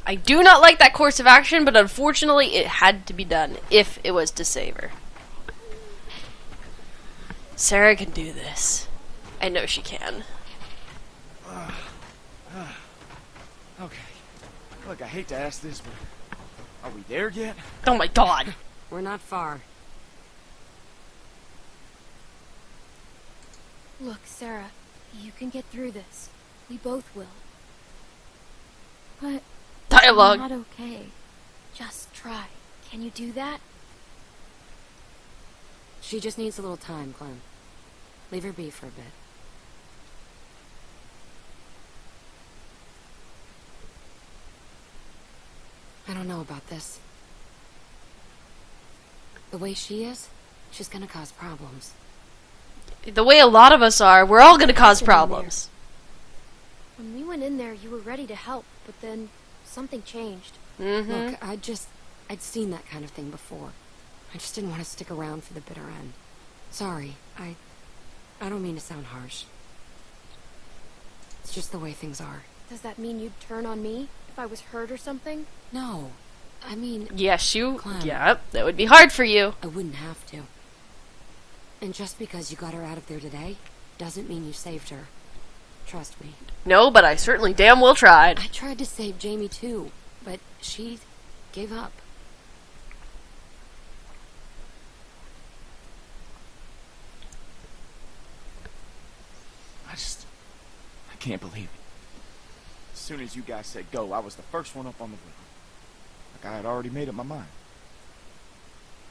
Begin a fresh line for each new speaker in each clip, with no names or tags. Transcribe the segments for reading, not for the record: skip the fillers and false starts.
I do not like that course of action, but unfortunately it had to be done if it was to save her. Sarah can do this. I know she can.
Okay. Look, I hate to ask this, but are we there yet?
Oh my god.
We're not far.
Look, Sarah, you can get through this. We both will. But
Dialogue.
I'm not okay. Just try. Can you do that?
She just needs a little time, Clem. Leave her be for a bit. I don't know about this. The way she is, she's gonna cause problems.
The way a lot of us are, we're all gonna cause problems.
When we went in there, you were ready to help, but then something changed.
Look, I'd seen that kind of thing before. I just didn't want to stick around for the bitter end. Sorry, I don't mean to sound harsh. It's just the way things are.
Does that mean you'd turn on me if I was hurt or something?
No, I mean...
Yes, you...
Clem.
Yeah, that would be hard for you.
I wouldn't have to. And just because you got her out of there today, doesn't mean you saved her. Trust me.
No, but I certainly damn well tried.
I tried to save Jamie too, but she gave up.
I can't believe it. As soon as you guys said go, I was the first one up on the wheel. Like I had already made up my mind.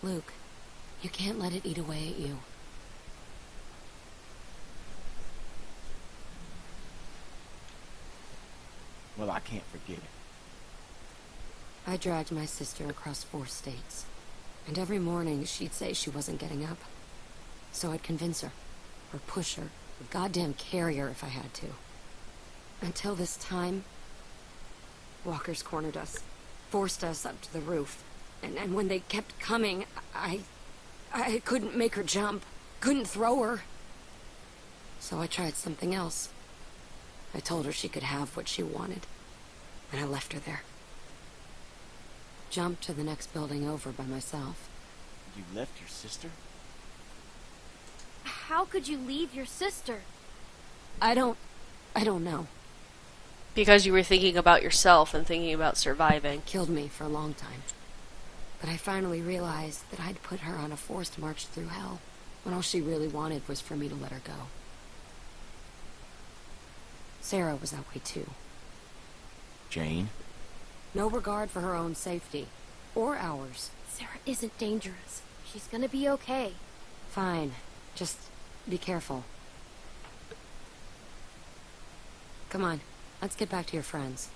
Luke, you can't let it eat away at you.
Well, I can't forget it.
I dragged my sister across 4 states, and every morning she'd say she wasn't getting up. So I'd convince her, or push her, or goddamn carry her if I had to. Until this time, walkers cornered us, forced us up to the roof, and when they kept coming, I couldn't make her jump, couldn't throw her. So I tried something else. I told her she could have what she wanted, and I left her there. Jumped to the next building over by myself.
You left your sister?
How could you leave your sister?
I don't know.
Because you were thinking about yourself and thinking about surviving.
Killed me for a long time. But I finally realized that I'd put her on a forced march through hell, when all she really wanted was for me to let her go. Sarah was that way too.
Jane?
No regard for her own safety. Or ours.
Sarah isn't dangerous. She's gonna be okay.
Fine. Just be careful. Come on, let's get back to your friends.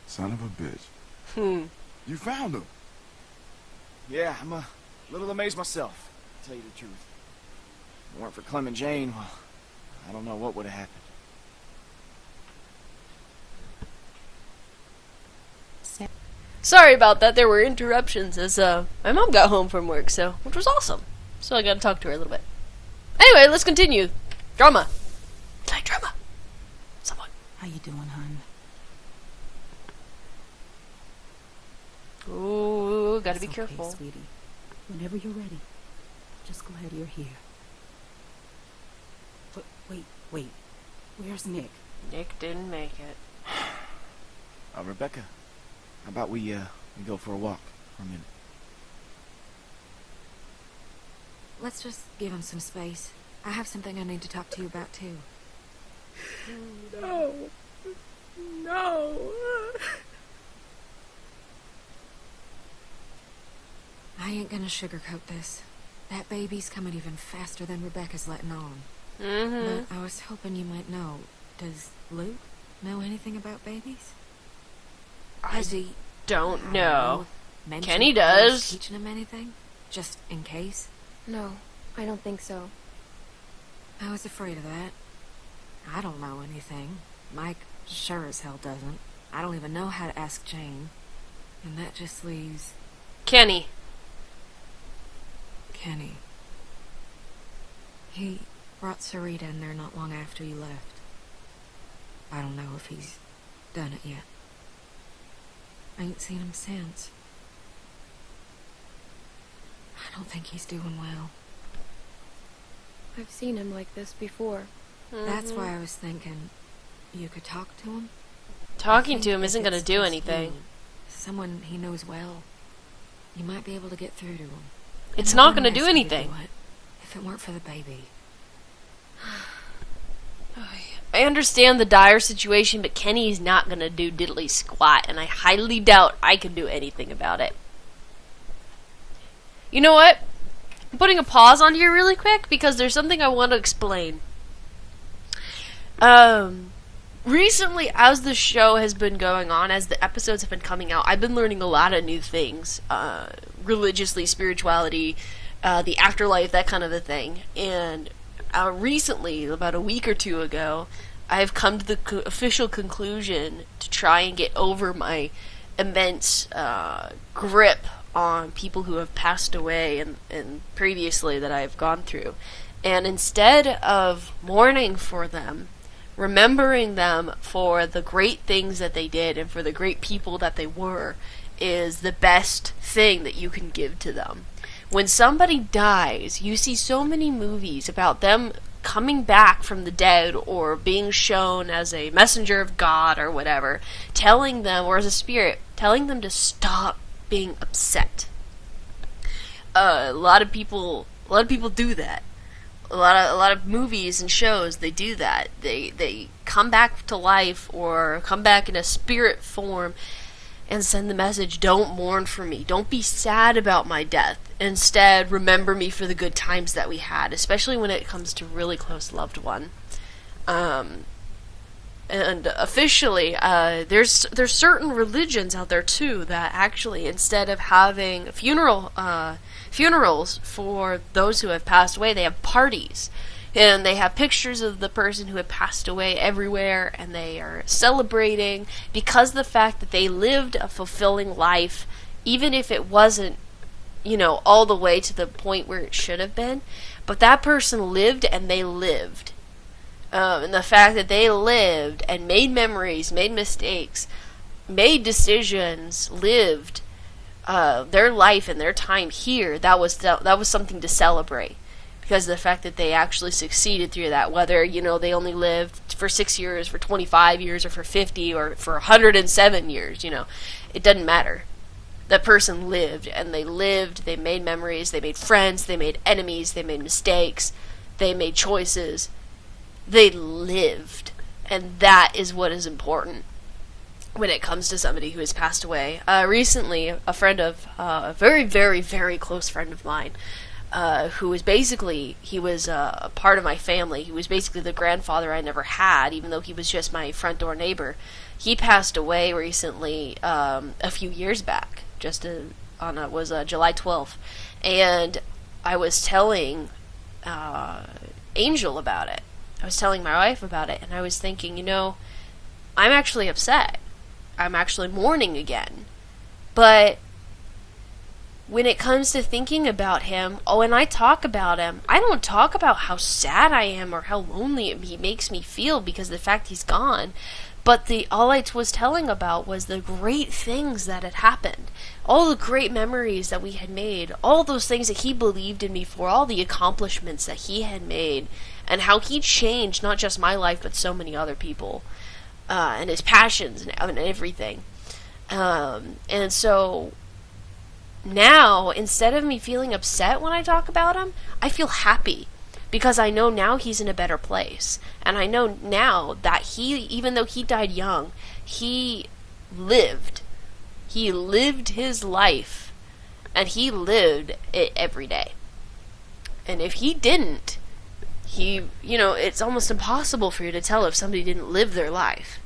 Son of a bitch. You found him.
Yeah, I'm a little amazed myself, to tell you the truth. If it weren't for Clem and Jane, well, I don't know what would have happened.
Sorry about that, there were interruptions as my mom got home from work, which was awesome. So I got to talk to her a little bit. Anyway, let's continue. Drama. You like drama? Someone.
How you doing, hon?
Ooh, gotta
It's
be
okay,
careful.
sweetie. Whenever you're ready, just go ahead. You're here. But wait. Where's Nick?
Nick didn't make it.
Rebecca, how about we go for a walk for a minute?
Let's just give him some space. I have something I need to talk to you about, too.
No.
I ain't gonna sugarcoat this. That baby's coming even faster than Rebecca's letting on.
Mm-hmm.
But I was hoping you might know. Does Luke know anything about babies? Has he...
Don't know.
mentioned
Kenny
Rose
does.
Teaching him anything? Just in case?
No, I don't think so.
I was afraid of that. I don't know anything. Mike sure as hell doesn't. I don't even know how to ask Jane. And that just leaves
Kenny.
Kenny. He brought Sarita in there not long after you left. I don't know if he's done it yet. I ain't seen him since. I don't think he's doing well.
I've seen him like this before.
That's why I was thinking you could talk to him.
Talking to him
if
isn't going to
it's
do
just
anything.
you, someone he knows well. You might be able to get through to him.
It's
And I
not going to
wouldn't
do
ask you
anything.
it if it weren't for the baby.
I understand the dire situation, but Kenny's not going to do diddly squat, and I highly doubt I can do anything about it. You know what? I'm putting a pause on here really quick because there's something I want to explain. Recently, as the show has been going on, as the episodes have been coming out, I've been learning a lot of new things. Religiously, spirituality, the afterlife, that kind of a thing. And recently, about a week or two ago, I've come to the official conclusion to try and get over my immense grip on people who have passed away and previously that I've gone through. And instead of mourning for them, remembering them for the great things that they did and for the great people that they were is the best thing that you can give to them. When somebody dies, you see so many movies about them coming back from the dead or being shown as a messenger of God or whatever, telling them, or as a spirit, telling them to stop being upset. A lot of people do that. A lot of movies and shows, they do that. They come back to life or come back in a spirit form and send the message, don't mourn for me. Don't be sad about my death. Instead, remember me for the good times that we had, especially when it comes to really close loved one. And officially, there's certain religions out there too that actually, instead of having funerals for those who have passed away, they have parties. And they have pictures of the person who had passed away everywhere, and they are celebrating because of the fact that they lived a fulfilling life, even if it wasn't, all the way to the point where it should have been. But that person lived, and they lived. And the fact that they lived and made memories, made mistakes, made decisions, lived their life and their time here, that was something to celebrate. Because of the fact that they actually succeeded through that, whether, they only lived for 6 years, for 25 years, or for 50, or for 107 years, it doesn't matter. That person lived, and they made memories, they made friends, they made enemies, they made mistakes, they made choices. They lived, and that is what is important when it comes to somebody who has passed away. Recently, a friend of, a very, very, very close friend of mine, who was basically, he was a part of my family. He was basically the grandfather I never had, even though he was just my front door neighbor. He passed away recently, a few years back, was July 12th, and I was telling Angel about it. I was telling my wife about it, and I was thinking, I'm actually upset. I'm actually mourning again. But when it comes to thinking about him, when I talk about him, I don't talk about how sad I am or how lonely he makes me feel because of the fact he's gone. But all I was telling about was the great things that had happened. All the great memories that we had made. All those things that he believed in me for. All the accomplishments that he had made. And how he changed not just my life, but so many other people. And his passions and everything. And so now, instead of me feeling upset when I talk about him, I feel happy. Because I know now he's in a better place. And I know now that even though he died young, he lived. He lived his life. And he lived it every day. And if he didn't, it's almost impossible for you to tell if somebody didn't live their life.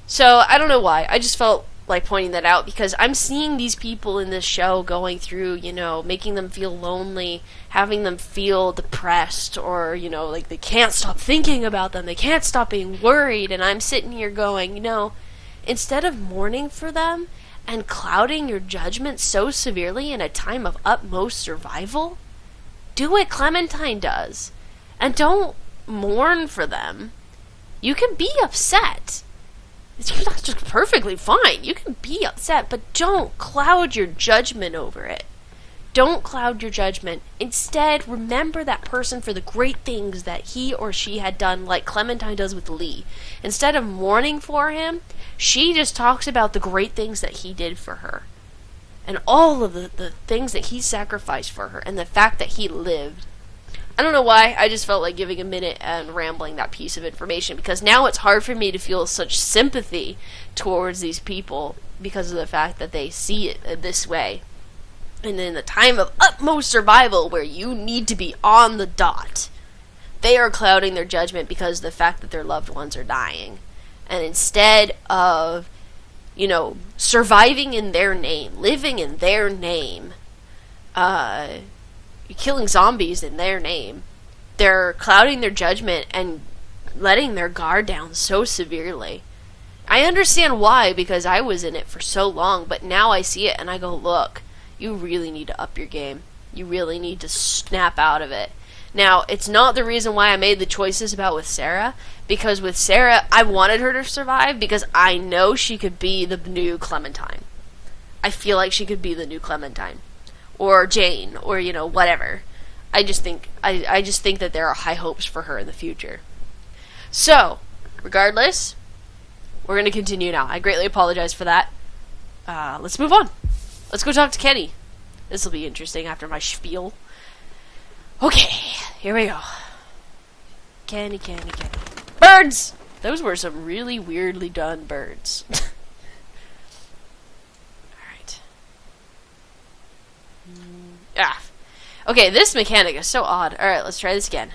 So, I don't know why. I just felt like pointing that out, because I'm seeing these people in this show going through, you know, making them feel lonely, having them feel depressed, or, you know, like they can't stop thinking about them, they can't stop being worried, and I'm sitting here going, you know, instead of mourning for them and clouding your judgment so severely in a time of utmost survival, do what Clementine does, and don't mourn for them. You can be upset. That's just perfectly fine. You can be upset, but don't cloud your judgment over it. Don't cloud your judgment. Instead, remember that person for the great things that he or she had done, like Clementine does with Lee. Instead of mourning for him, she just talks about the great things that he did for her. And all of the things that he sacrificed for her, and the fact that he lived. I don't know why, I just felt like giving a minute and rambling that piece of information, because now it's hard for me to feel such sympathy towards these people because of the fact that they see it this way. And in the time of utmost survival, where you need to be on the dot, they are clouding their judgment because of the fact that their loved ones are dying. And instead of, you know, surviving in their name, living in their name, killing zombies in their name, they're clouding their judgment and letting their guard down so severely. I understand why, because I was in it for so long, but now I see it and I go, look, you really need to up your game. You really need to snap out of it. Now, it's not the reason why I made the choices about with Sarah, because with Sarah, I wanted her to survive because I know she could be the new Clementine. I feel like she could be the new Clementine. Or Jane, or, you know, whatever. I just think that there are high hopes for her in the future. So, regardless, we're going to continue now. I greatly apologize for that. Let's move on. Let's go talk to Kenny. This will be interesting after my spiel. Okay, here we go. Kenny. Birds! Those were some really weirdly done birds. Ah. Okay, this mechanic is so odd. Alright, let's try this again.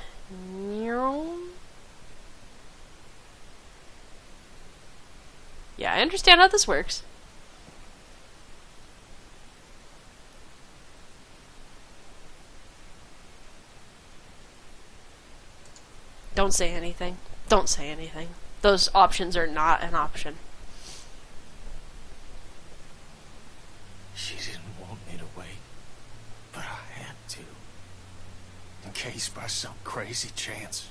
Yeah, I understand how this works. Don't say anything. Don't say anything. Those options are not an option.
She didn't want me to wait, but I had to. In case by some crazy chance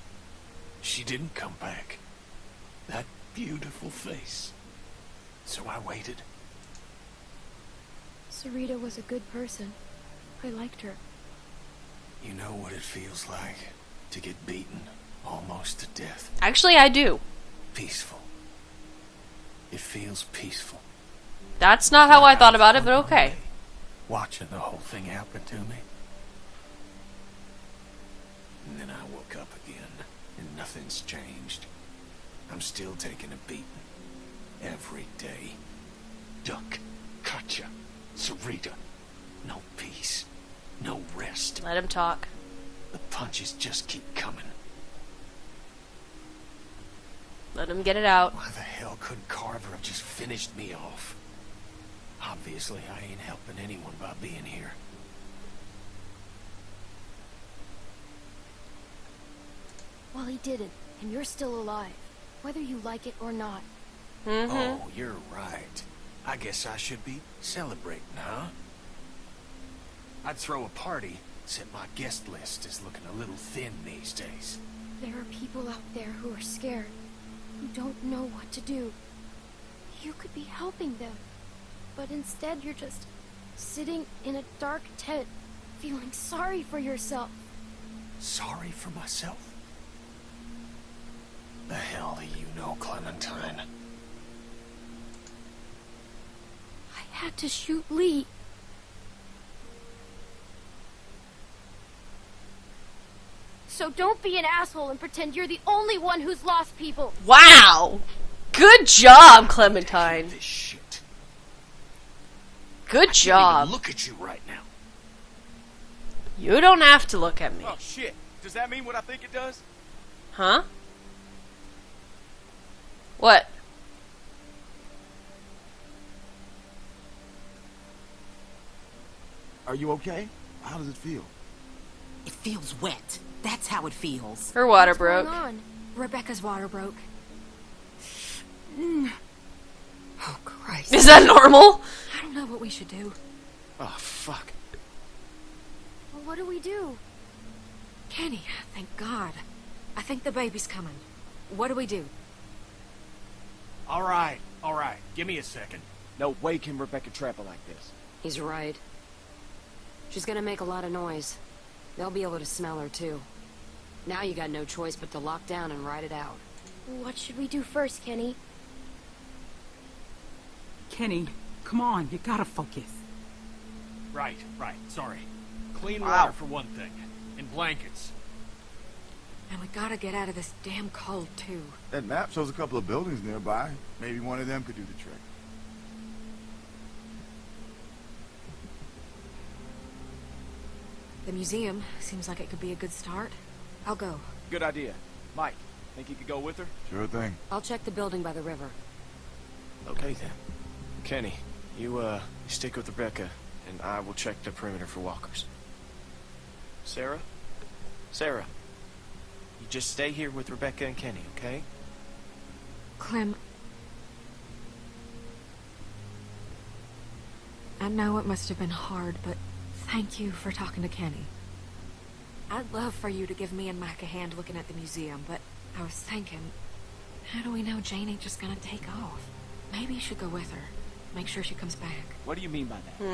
she didn't come back. That beautiful face. So I waited.
Sarita was a good person. I liked her.
You know what it feels like to get beaten almost to death?
Actually, I do.
Peaceful. It feels peaceful.
That's not how I thought about it, but okay.
Watching the whole thing happen to me. And then I woke up again, and nothing's changed. I'm still taking a beating. Every day. Duck, Katya, Sarita. No peace. No rest.
Let him talk.
The punches just keep coming.
Let him get it out.
Why the hell couldn't Carver have just finished me off? Obviously, I ain't helping anyone by being here.
Well, he didn't, and you're still alive, whether you like it or not.
Oh, you're right. I guess I should be celebrating, huh? I'd throw a party, except my guest list is looking a little thin these days.
There are people out there who are scared, who don't know what to do. You could be helping them, but instead you're just sitting in a dark tent, feeling sorry for yourself.
Sorry for myself? The hell do you know, Clementine?
I had to shoot Lee. So don't be an asshole and pretend you're the only one who's lost people.
Wow! Good job, Clementine.
This shit.
Good job.
I can't even look at you right now.
You don't have to look at me.
Oh, shit. Does that mean what I think it does?
Huh? What?
Are you okay? How does it feel?
It feels wet. That's how it feels.
Her water
What's
broke.
going on?
Rebecca's water broke.
Oh, Christ.
Is that normal?
I don't know what we should do.
Oh, fuck.
Well, what do we do?
Kenny, thank God. I think the baby's coming. What do we do?
All right. Give me a second.
No way can Rebecca trap her like this.
He's right. She's gonna make a lot of noise. They'll be able to smell her, too. Now you got no choice but to lock down and ride it out.
What should we do first, Kenny?
Kenny, come on, you gotta focus.
Right. Sorry. Clean
Wow.
water for one thing. And blankets.
And we gotta get out of this damn cold, too.
That map shows a couple of buildings nearby. Maybe one of them could do the trick.
The museum seems like it could be a good start. I'll go.
Good idea. Mike, think you could go with her?
Sure thing.
I'll check the building by the river.
Okay then. Kenny, you stick with Rebecca, and I will check the perimeter for walkers. Sarah? Sarah, you just stay here with Rebecca and Kenny, okay?
Clem, I know it must have been hard, but thank you for talking to Kenny. I'd love for you to give me and Mike a hand looking at the museum, but I was thinking, how do we know Jane ain't just gonna take off? Maybe you should go with her. Make sure she comes back.
What do you mean by that?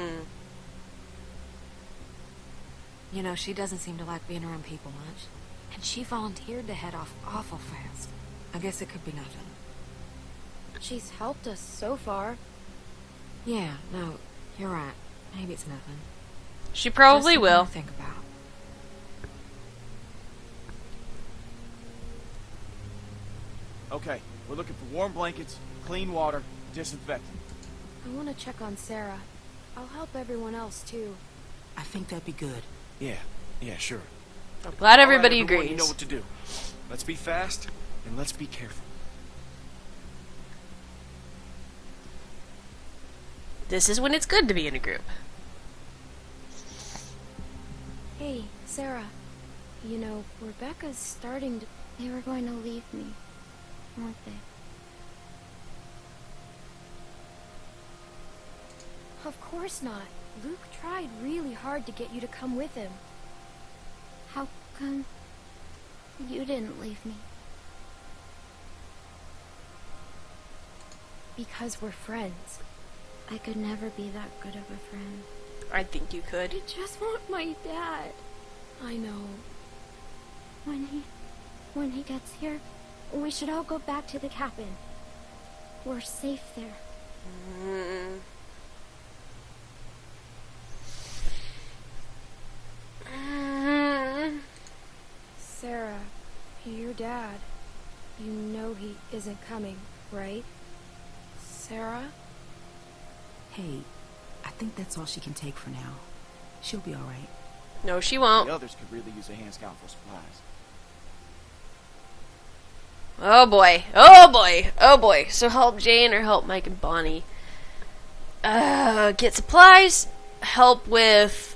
You know, she doesn't seem to like being around people much. And she volunteered to head off awful fast. I guess it could be nothing.
She's helped us so far.
Yeah, no, you're right. Maybe it's nothing.
She probably
Just something
will.
to think about.
Okay, we're looking for warm blankets, clean water, disinfectant.
I want to check on Sarah. I'll help everyone else, too.
I think that'd be good.
Yeah, sure.
I'm glad everybody
All right, everyone,
agrees.
You know what to do. Let's be fast, and let's be careful.
This is when it's good to be in a group.
Hey, Sarah. You know, Rebecca's starting to... They were going to leave me, weren't they? Of course not. Luke tried really hard to get you to come with him. How come you didn't leave me? Because we're friends. I could never be that good of a friend.
I think you could.
I just want my dad. I know. When he gets here, we should all go back to the cabin. We're safe there. Sarah, your dad. You know he isn't coming, right? Sarah?
Hey, I think that's all she can take for now. She'll be alright.
No, she won't.
The others could really use a hand scout for supplies.
Oh boy. Oh boy. Oh boy. So help Jane or help Mike and Bonnie? Get supplies. Help with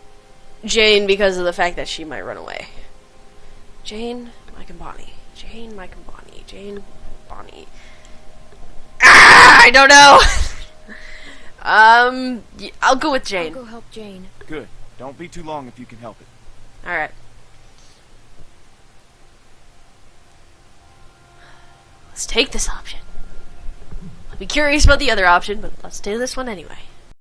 Jane because of the fact that she might run away. Jane, Mike and Bonnie. Jane, Mike and Bonnie. Jane, Bonnie. Ah, I don't know. I'll go with
I'll
Jane.
go help Jane.
Good. Don't be too long if you can help it.
All right. Let's take this option. I'll be curious about the other option, but let's do this one anyway.